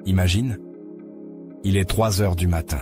Imagine, il est 3 heures du matin.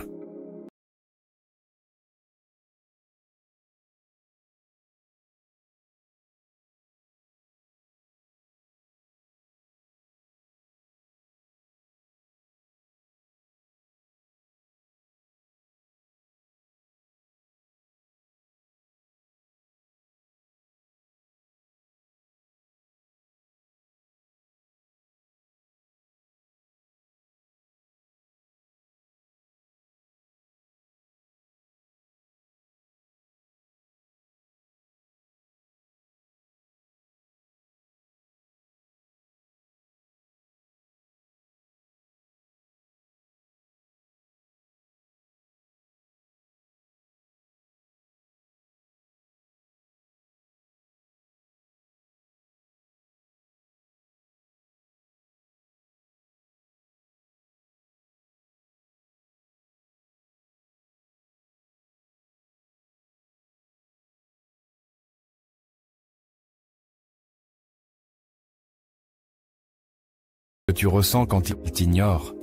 Ce que tu ressens quand il t'ignore,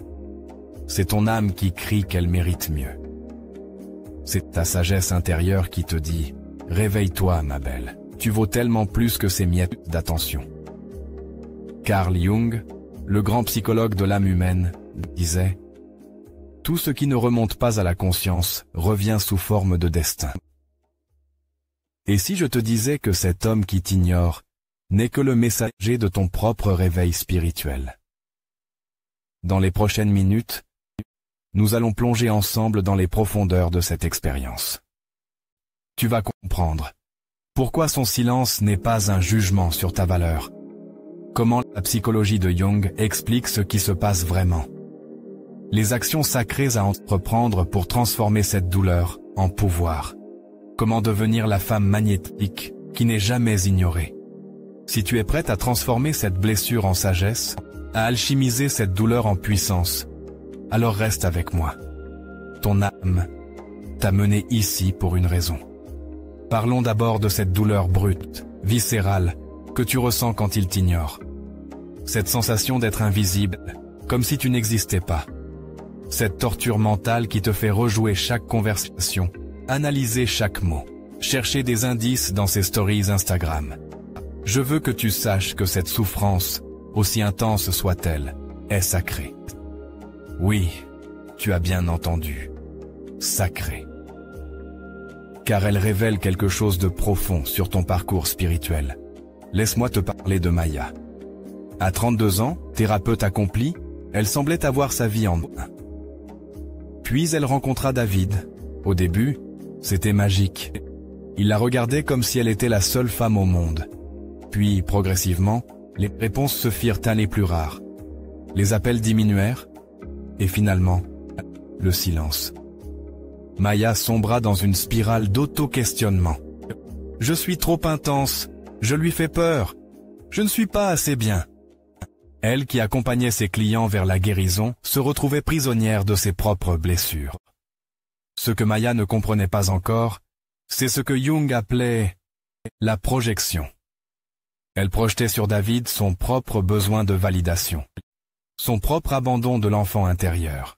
c'est ton âme qui crie qu'elle mérite mieux. C'est ta sagesse intérieure qui te dit « Réveille-toi, ma belle, tu vaux tellement plus que ces miettes d'attention. » Carl Jung, le grand psychologue de l'âme humaine, disait « Tout ce qui ne remonte pas à la conscience revient sous forme de destin. » Et si je te disais que cet homme qui t'ignore n'est que le messager de ton propre réveil spirituel? Dans les prochaines minutes, nous allons plonger ensemble dans les profondeurs de cette expérience. Tu vas comprendre pourquoi son silence n'est pas un jugement sur ta valeur, comment la psychologie de Jung explique ce qui se passe vraiment, les actions sacrées à entreprendre pour transformer cette douleur en pouvoir, comment devenir la femme magnétique qui n'est jamais ignorée. Si tu es prête à transformer cette blessure en sagesse, à alchimiser cette douleur en puissance, alors reste avec moi. Ton âme t'a mené ici pour une raison. Parlons d'abord de cette douleur brute, viscérale, que tu ressens quand il t'ignore. Cette sensation d'être invisible, comme si tu n'existais pas. Cette torture mentale qui te fait rejouer chaque conversation, analyser chaque mot, chercher des indices dans ses stories Instagram. Je veux que tu saches que cette souffrance, aussi intense soit-elle, est sacrée. Oui, tu as bien entendu. Sacrée. Car elle révèle quelque chose de profond sur ton parcours spirituel. Laisse-moi te parler de Maya. À 32 ans, thérapeute accomplie, elle semblait avoir sa vie en main. Puis elle rencontra David. Au début, c'était magique. Il la regardait comme si elle était la seule femme au monde. Puis, progressivement, les réponses se firent aller plus rares. Les appels diminuèrent, et finalement, le silence. Maya sombra dans une spirale d'auto-questionnement. Je suis trop intense, je lui fais peur, je ne suis pas assez bien. Elle, qui accompagnait ses clients vers la guérison, se retrouvait prisonnière de ses propres blessures. Ce que Maya ne comprenait pas encore, c'est ce que Jung appelait la projection. Elle projetait sur David son propre besoin de validation, son propre abandon de l'enfant intérieur.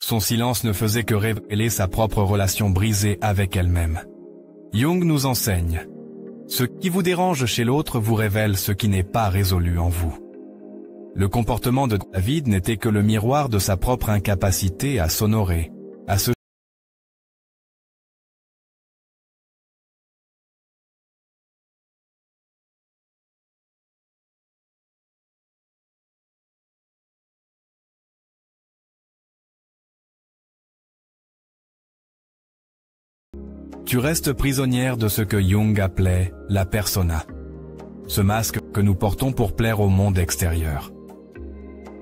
Son silence ne faisait que révéler sa propre relation brisée avec elle-même. Jung nous enseigne, ce qui vous dérange chez l'autre vous révèle ce qui n'est pas résolu en vous. Le comportement de David n'était que le miroir de sa propre incapacité à s'honorer, à se Tu restes prisonnière de ce que Jung appelait la persona, ce masque que nous portons pour plaire au monde extérieur.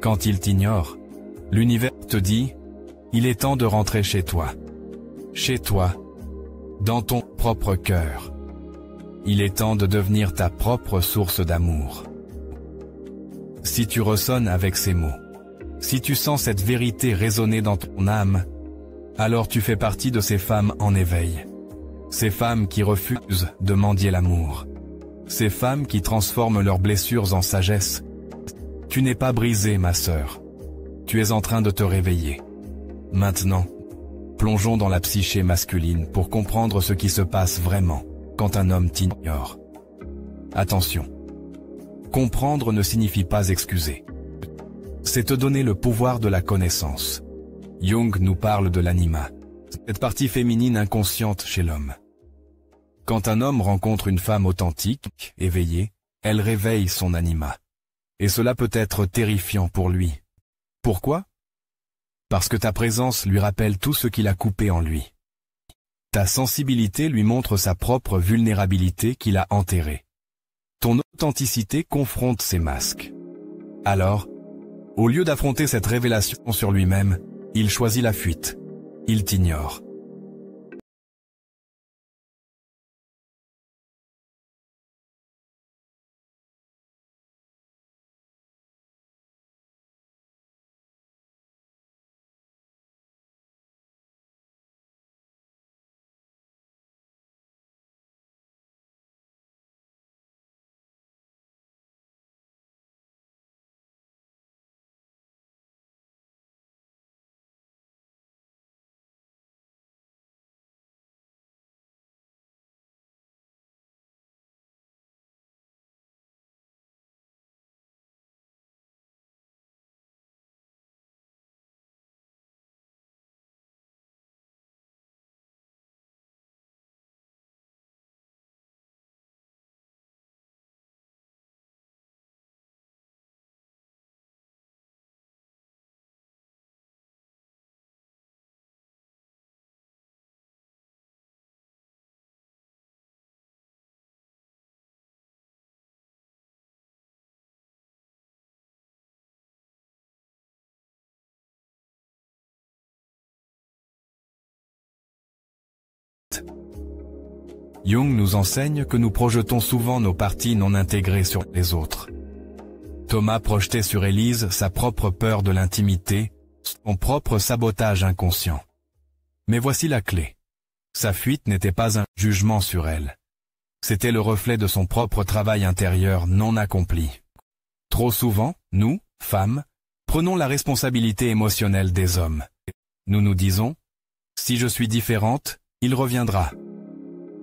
Quand il t'ignore, l'univers te dit, il est temps de rentrer chez toi, dans ton propre cœur. Il est temps de devenir ta propre source d'amour. Si tu ressonnes avec ces mots, si tu sens cette vérité résonner dans ton âme, alors tu fais partie de ces femmes en éveil. Ces femmes qui refusent de mendier l'amour. Ces femmes qui transforment leurs blessures en sagesse. Tu n'es pas brisée, ma sœur. Tu es en train de te réveiller. Maintenant, plongeons dans la psyché masculine pour comprendre ce qui se passe vraiment quand un homme t'ignore. Attention. Comprendre ne signifie pas excuser. C'est te donner le pouvoir de la connaissance. Jung nous parle de l'anima, cette partie féminine inconsciente chez l'homme. Quand un homme rencontre une femme authentique, éveillée, elle réveille son anima. Et cela peut être terrifiant pour lui. Pourquoi? Parce que ta présence lui rappelle tout ce qu'il a coupé en lui. Ta sensibilité lui montre sa propre vulnérabilité qu'il a enterrée. Ton authenticité confronte ses masques. Alors, au lieu d'affronter cette révélation sur lui-même, il choisit la fuite. Il t'ignore. Jung nous enseigne que nous projetons souvent nos parties non intégrées sur les autres. Thomas projetait sur Élise sa propre peur de l'intimité, son propre sabotage inconscient. Mais voici la clé. Sa fuite n'était pas un jugement sur elle. C'était le reflet de son propre travail intérieur non accompli. Trop souvent, nous, femmes, prenons la responsabilité émotionnelle des hommes. Nous nous disons, si je suis différente, il reviendra.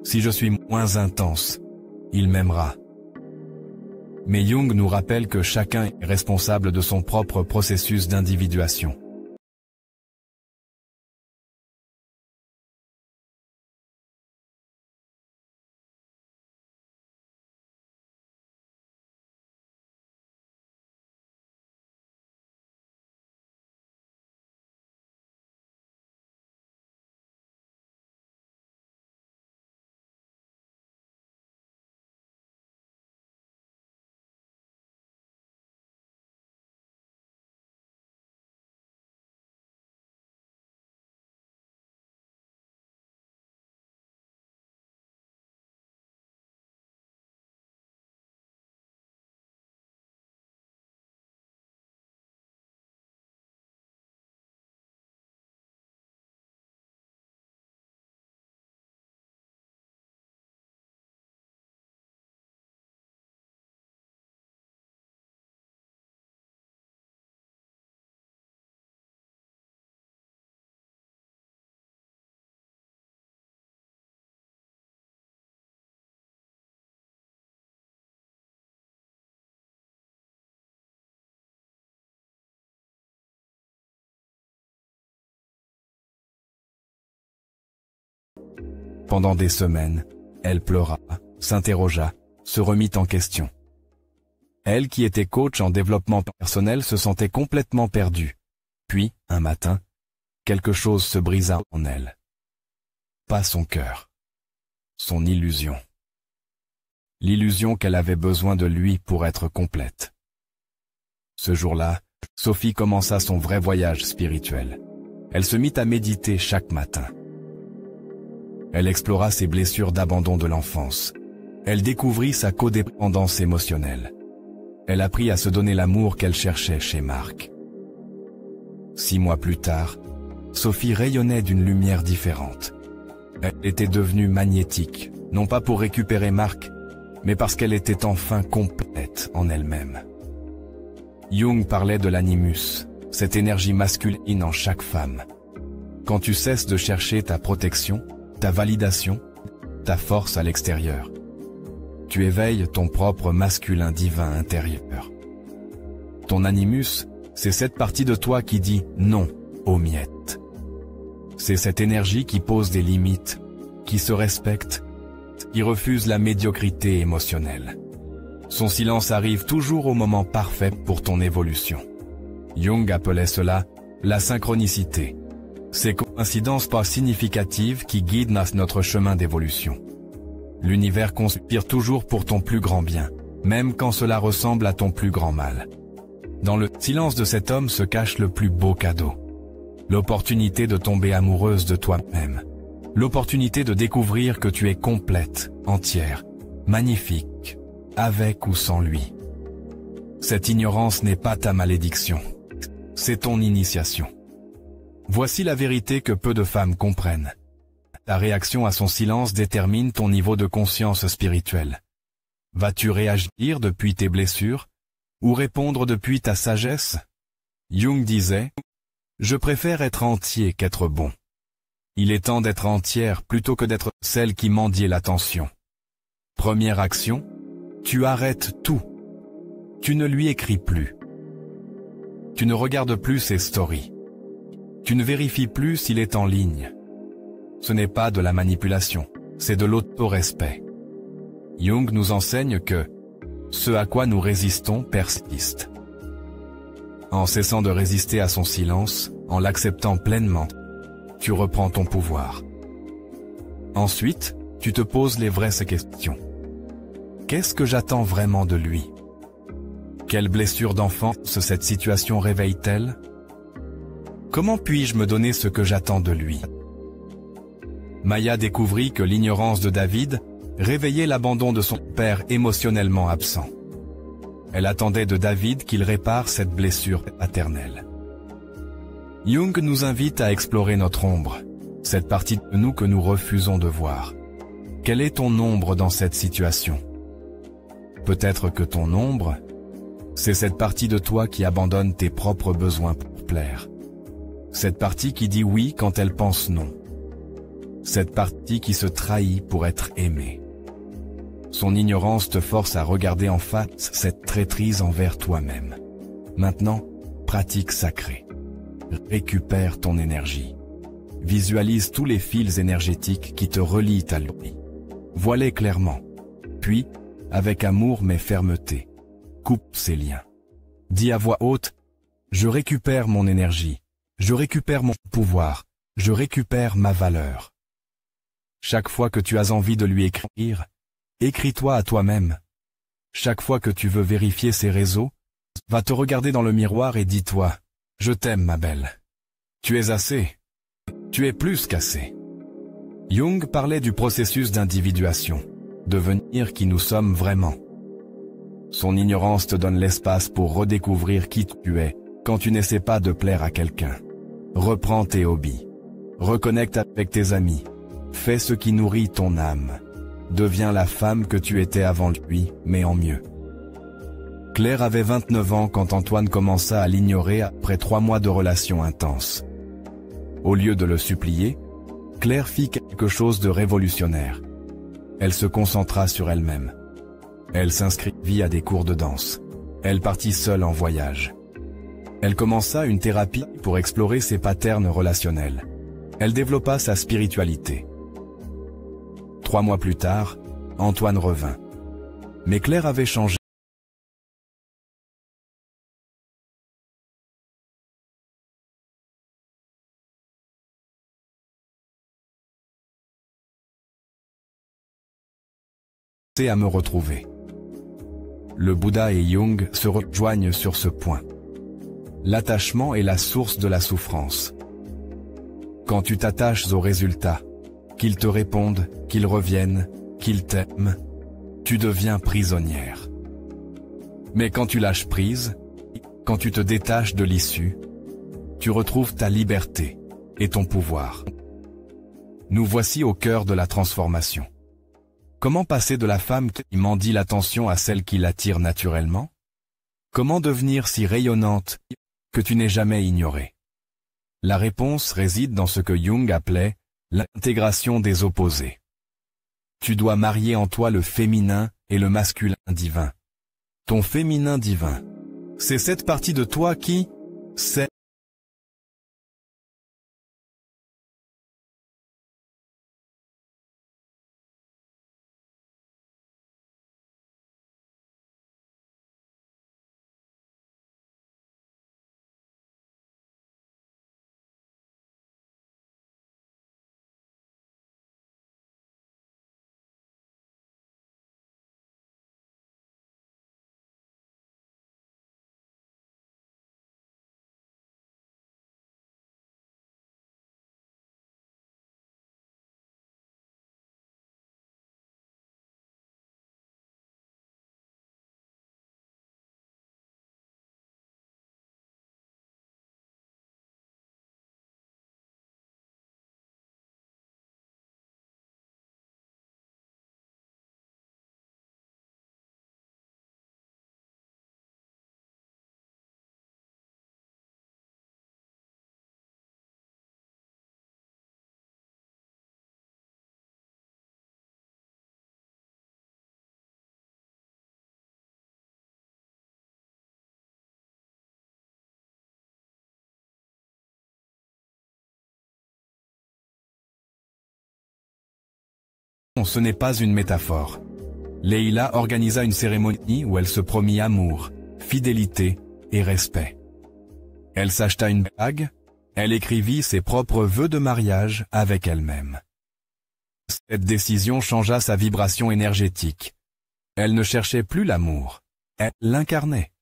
Si je suis moins intense, il m'aimera. Mais Jung nous rappelle que chacun est responsable de son propre processus d'individuation. Pendant des semaines, elle pleura, s'interrogea, se remit en question. Elle qui était coach en développement personnel se sentait complètement perdue. Puis, un matin, quelque chose se brisa en elle. Pas son cœur. Son illusion. L'illusion qu'elle avait besoin de lui pour être complète. Ce jour-là, Sophie commença son vrai voyage spirituel. Elle se mit à méditer chaque matin. Elle explora ses blessures d'abandon de l'enfance. Elle découvrit sa codépendance émotionnelle. Elle apprit à se donner l'amour qu'elle cherchait chez Marc. 6 mois plus tard, Sophie rayonnait d'une lumière différente. Elle était devenue magnétique, non pas pour récupérer Marc, mais parce qu'elle était enfin complète en elle-même. Jung parlait de l'animus, cette énergie masculine en chaque femme. Quand tu cesses de chercher ta protection, ta validation, ta force à l'extérieur, tu éveilles ton propre masculin divin intérieur. Ton animus, c'est cette partie de toi qui dit non aux miettes. C'est cette énergie qui pose des limites, qui se respecte, qui refuse la médiocrité émotionnelle. Son silence arrive toujours au moment parfait pour ton évolution. Jung appelait cela la synchronicité. Ces coïncidences pas significatives qui guident notre chemin d'évolution. L'univers conspire toujours pour ton plus grand bien, même quand cela ressemble à ton plus grand mal. Dans le silence de cet homme se cache le plus beau cadeau. L'opportunité de tomber amoureuse de toi-même. L'opportunité de découvrir que tu es complète, entière, magnifique, avec ou sans lui. Cette ignorance n'est pas ta malédiction. C'est ton initiation. Voici la vérité que peu de femmes comprennent. Ta réaction à son silence détermine ton niveau de conscience spirituelle. Vas-tu réagir depuis tes blessures ou répondre depuis ta sagesse? Jung disait « Je préfère être entier qu'être bon. Il est temps d'être entière plutôt que d'être celle qui mendiait l'attention. » Première action, tu arrêtes tout. Tu ne lui écris plus. Tu ne regardes plus ses stories. Tu ne vérifies plus s'il est en ligne. Ce n'est pas de la manipulation, c'est de l'autorespect. Jung nous enseigne que ce à quoi nous résistons persiste. En cessant de résister à son silence, en l'acceptant pleinement, tu reprends ton pouvoir. Ensuite, tu te poses les vraies questions. Qu'est-ce que j'attends vraiment de lui? Quelle blessure d'enfance cette situation réveille-t-elle? Comment puis-je me donner ce que j'attends de lui? Maya découvrit que l'ignorance de David réveillait l'abandon de son père émotionnellement absent. Elle attendait de David qu'il répare cette blessure paternelle. Jung nous invite à explorer notre ombre, cette partie de nous que nous refusons de voir. Quelle est ton ombre dans cette situation? Peut-être que ton ombre, c'est cette partie de toi qui abandonne tes propres besoins pour plaire. Cette partie qui dit oui quand elle pense non. Cette partie qui se trahit pour être aimée. Son ignorance te force à regarder en face cette traîtrise envers toi-même. Maintenant, pratique sacrée. Récupère ton énergie. Visualise tous les fils énergétiques qui te relient à lui. Vois-les clairement. Puis, avec amour mais fermeté, coupe ces liens. Dis à voix haute, je récupère mon énergie, je récupère mon pouvoir, je récupère ma valeur. Chaque fois que tu as envie de lui écrire, écris-toi à toi-même. Chaque fois que tu veux vérifier ses réseaux, va te regarder dans le miroir et dis-toi, je t'aime ma belle. Tu es assez. Tu es plus qu'assez. Jung parlait du processus d'individuation, devenir qui nous sommes vraiment. Son ignorance te donne l'espace pour redécouvrir qui tu es quand tu n'essaies pas de plaire à quelqu'un. Reprends tes hobbies. Reconnecte avec tes amis. Fais ce qui nourrit ton âme. Deviens la femme que tu étais avant lui, mais en mieux. Claire avait 29 ans quand Antoine commença à l'ignorer après 3 mois de relations intenses. Au lieu de le supplier, Claire fit quelque chose de révolutionnaire. Elle se concentra sur elle-même. Elle s'inscrivit à des cours de danse. Elle partit seule en voyage. Elle commença une thérapie pour explorer ses patterns relationnels. Elle développa sa spiritualité. 3 mois plus tard, Antoine revint. Mais Claire avait changé. À me retrouver. Le Bouddha et Jung se rejoignent sur ce point. L'attachement est la source de la souffrance. Quand tu t'attaches aux résultats, qu'ils te répondent, qu'ils reviennent, qu'ils t'aiment, tu deviens prisonnière. Mais quand tu lâches prise, quand tu te détaches de l'issue, tu retrouves ta liberté et ton pouvoir. Nous voici au cœur de la transformation. Comment passer de la femme qui mendie l'attention à celle qui l'attire naturellement? Comment devenir si rayonnante, que tu n'es jamais ignoré? La réponse réside dans ce que Jung appelait l'intégration des opposés. Tu dois marier en toi le féminin et le masculin divin. Ton féminin divin, c'est cette partie de toi qui sait ce n'est pas une métaphore. Leila organisa une cérémonie où elle se promit amour, fidélité et respect. Elle s'acheta une bague, elle écrivit ses propres vœux de mariage avec elle-même. Cette décision changea sa vibration énergétique. Elle ne cherchait plus l'amour, elle l'incarnait.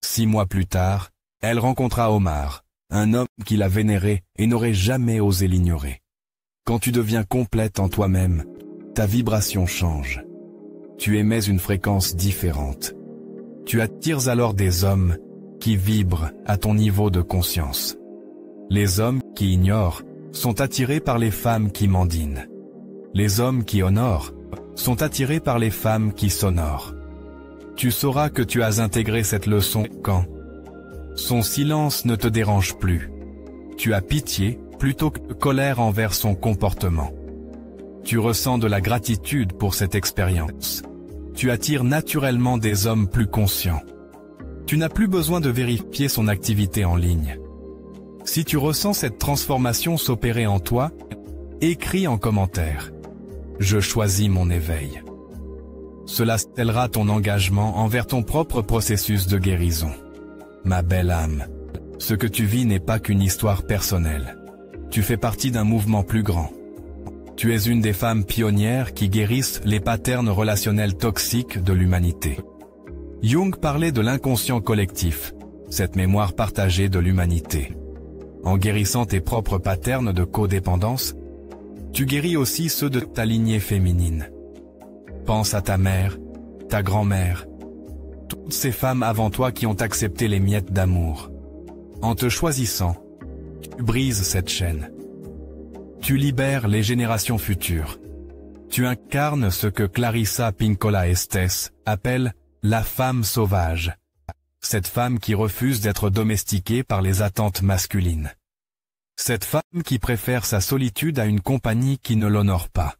6 mois plus tard, elle rencontra Omar, un homme qui la vénérait et n'aurait jamais osé l'ignorer. Quand tu deviens complète en toi-même, ta vibration change. Tu émets une fréquence différente. Tu attires alors des hommes qui vibrent à ton niveau de conscience. Les hommes qui ignorent sont attirés par les femmes qui mendinent. Les hommes qui honorent sont attirés par les femmes qui s'honorent. Tu sauras que tu as intégré cette leçon quand son silence ne te dérange plus. Tu as pitié plutôt que colère envers son comportement. Tu ressens de la gratitude pour cette expérience. Tu attires naturellement des hommes plus conscients. Tu n'as plus besoin de vérifier son activité en ligne. Si tu ressens cette transformation s'opérer en toi, écris en commentaire « Je choisis mon éveil ». Cela scellera ton engagement envers ton propre processus de guérison. Ma belle âme, ce que tu vis n'est pas qu'une histoire personnelle. Tu fais partie d'un mouvement plus grand. Tu es une des femmes pionnières qui guérissent les patterns relationnels toxiques de l'humanité. Jung parlait de l'inconscient collectif, cette mémoire partagée de l'humanité. En guérissant tes propres patterns de codépendance, tu guéris aussi ceux de ta lignée féminine. Pense à ta mère, ta grand-mère, toutes ces femmes avant toi qui ont accepté les miettes d'amour. En te choisissant, tu brises cette chaîne. Tu libères les générations futures. Tu incarnes ce que Clarissa Pinkola Estés appelle la femme sauvage. Cette femme qui refuse d'être domestiquée par les attentes masculines. Cette femme qui préfère sa solitude à une compagnie qui ne l'honore pas.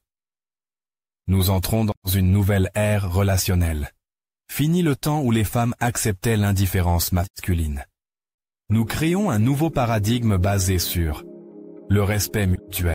Nous entrons dans une nouvelle ère relationnelle. Fini le temps où les femmes acceptaient l'indifférence masculine. Nous créons un nouveau paradigme basé sur le respect mutuel.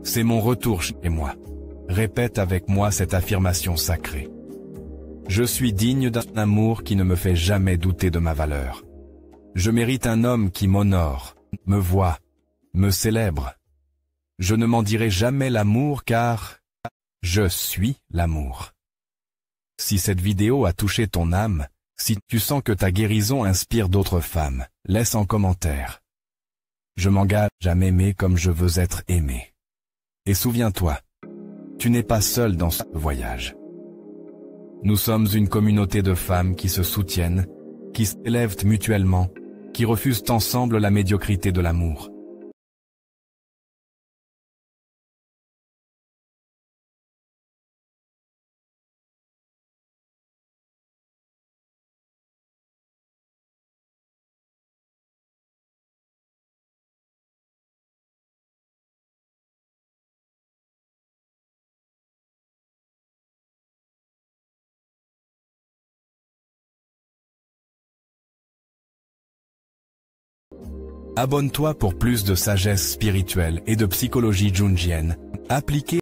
C'est mon retour chez moi. Répète avec moi cette affirmation sacrée. Je suis digne d'un amour qui ne me fait jamais douter de ma valeur. Je mérite un homme qui m'honore, me voit, me célèbre. Je ne m'en dirai jamais l'amour car je suis l'amour. Si cette vidéo a touché ton âme, si tu sens que ta guérison inspire d'autres femmes, laisse en commentaire. Je m'engage à m'aimer comme je veux être aimé. Et souviens-toi, tu n'es pas seul dans ce voyage. Nous sommes une communauté de femmes qui se soutiennent, qui s'élèvent mutuellement, qui refusent ensemble la médiocrité de l'amour. Abonne-toi pour plus de sagesse spirituelle et de psychologie jungienne, appliquée